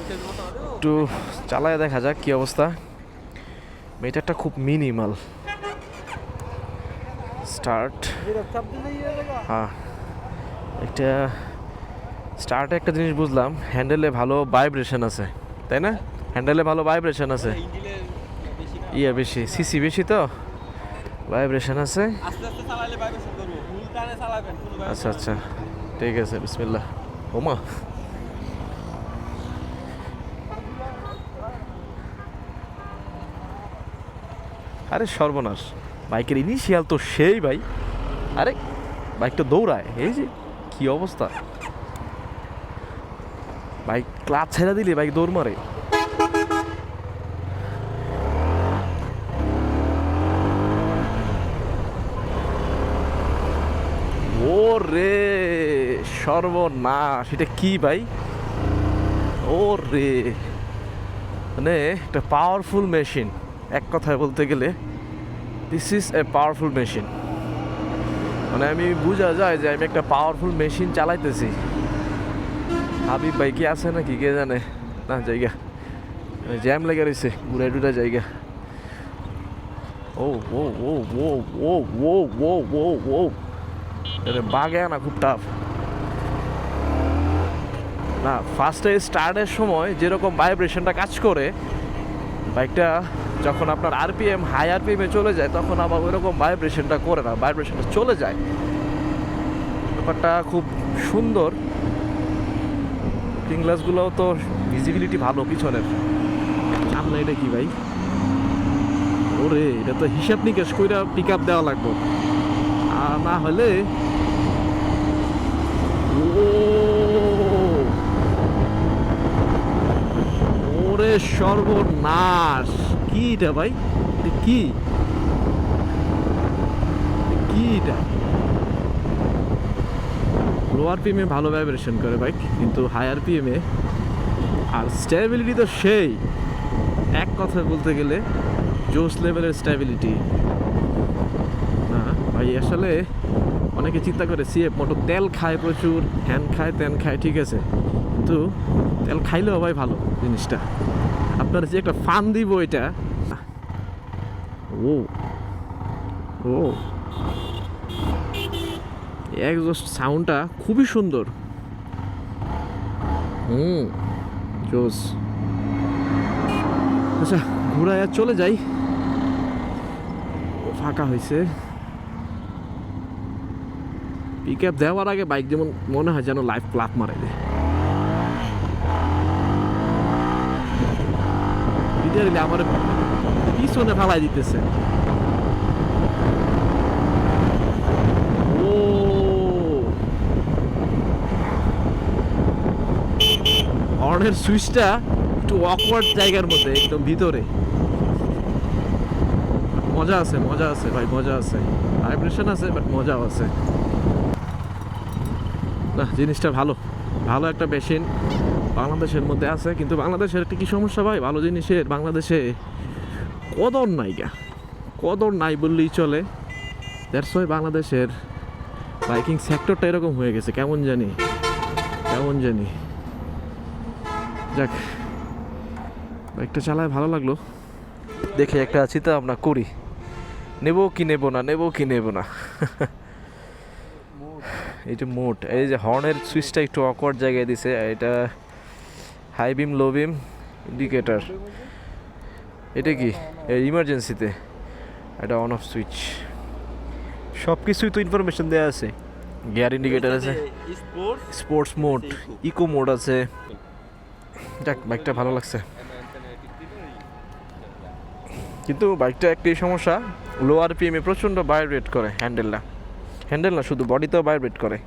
একটু চালায় দেখা যাক কি অবস্থা। মিটারটা খুব মিনিমাল। স্টার্ট, হ্যাঁ একটা স্টার্টে একটা জিনিস বুঝলাম, হ্যান্ডেলে ভালো ভাইব্রেশন আছে, তাই না? হ্যান্ডেলে ভালো ভাইব্রেশন আছে, ইয়ে বেশি, সিসি বেশি, তো ভাইব্রেশন আছে। আচ্ছা আচ্ছা, ঠিক আছে, বিসমিল্লাহ। ওমা, আরে সর্বনাশ, বাইকের ইনিশিয়াল তো সেই ভাই। আরে বাইক তো দৌড়ায়, এই যে কি অবস্থা, বাইক ক্লাচ ছেড়ে দিলে বাইক দৌড় মারে। ও রে সর্বনাশ, এটা কি ভাই? ও রে, মানে একটা পাওয়ারফুল মেশিন, এক কথায় বলতে গেলে this is a powerful machine. মানে আমি বোঝা যায় যে আমি একটা পাওয়ারফুল মেশিন চালাইতেছি। হাবিব ভাই কি আছে নাকি কে জানে, না জায়গা জ্যাম লেগে রয়েছে, ঘুরে টুরা জায়গা। ও ও ও ও ও ও ও ও ও, বাগে না খুব টাফ না। ফার্স্টে স্টার্টের সময় যেরকম ভাইব্রেশনটা কাজ করে, বাইকটা যখন আপনার আরপিএম হাই আরপিএমে চলে যায় তখন আবার ওইরকম ভাইব্রেশনটা করে না, ভাইব্রেশনটা চলে যায়। ব্যাপারটা খুব সুন্দর। লুকিং গ্লাসগুলোও তো ভিজিবিলিটি ভালো পিছনের। সামনে এটা কি ভাই? ওরে, এটা তো হিসাব নিকেশ কইরা পিক আপ দেওয়া লাগবে, আর না হলে ওরে সর্বনাশ। কি এটা ভাই, কি কি এটা? লো আরপিএমে ভালো ভাইব্রেশন করে বাইক, কিন্তু হাই আরপিএমে আর স্টেবিলিটি তো সেই, এক কথায় বলতে গেলে জোস লেভেলের স্টেবিলিটি। না ভাই, আসলে অনেকে চিন্তা করে সিএফ মোটর তেল খায় প্রচুর, হ্যান খায় তেন খায়, ঠিক আছে, কিন্তু তেল খাইলেও ভাই ভালো জিনিসটা। আপনার যে একটা ফান দিব এটা, ও ও এক্সজস্ট সাউন্ডটা খুবই সুন্দর। জোস। আচ্ছা, ঘুরায় চলে যাই, ফাঁকা হয়েছে। পিক আপ দেওয়ার আগে বাইক যেমন মনে হয় যেন লাইফ ক্লাপ মারে দেয়, আমার পিছনে ফালাই দিতেছে। ও হর্নের সুইচটা একটু অকওয়ার্ড জায়গার মধ্যে, একদম ভিতরে। মজা আছে, মজা আছে ভাই, মজা আছে, ভাইব্রেশন আছে, বাট মজাও আছে। না, জিনিসটা ভালো, ভালো একটা মেশিন বাংলাদেশের মধ্যে আছে। কিন্তু বাংলাদেশের একটা কি সমস্যা ভাই, ভালো জিনিসের বাংলাদেশে কদর নাই গা, কদর নাই বললেই চলে। দ্যাটস ওয়াই বাংলাদেশের বাইকিং সেক্টরটা এরকম হয়ে গেছে, কেমন জানি কেমন জানি। যাক, বাইকটা চালায় ভালো লাগলো, দেখে একটা চিন্তা ভাবনা করি, নেবো কি নেবো না, নেবো কি নেবো না। এই যে মোড, এই যে হর্নের সুইচটা একটু অকওয়ার্ড জায়গায় দিছে, এটা হাই বিম লো বিম ইন্ডিকেটার, এটা কি ইমার্জেন্সিতে, এটা অন অফ সুইচ, সব কিছুই তো ইনফরমেশন দেওয়া আছে। গিয়ার ইন্ডিকেটার আছে, স্পোর্টস মোড, ইকো মোড আছে। যাক, বাইকটা ভালো লাগছে, কিন্তু বাইকটা একটি সমস্যা, লো আরপিএমে প্রচণ্ড ভাইব্রেট করে হ্যান্ডেল না, শুধু বডিতেও ভাইব্রেট করে।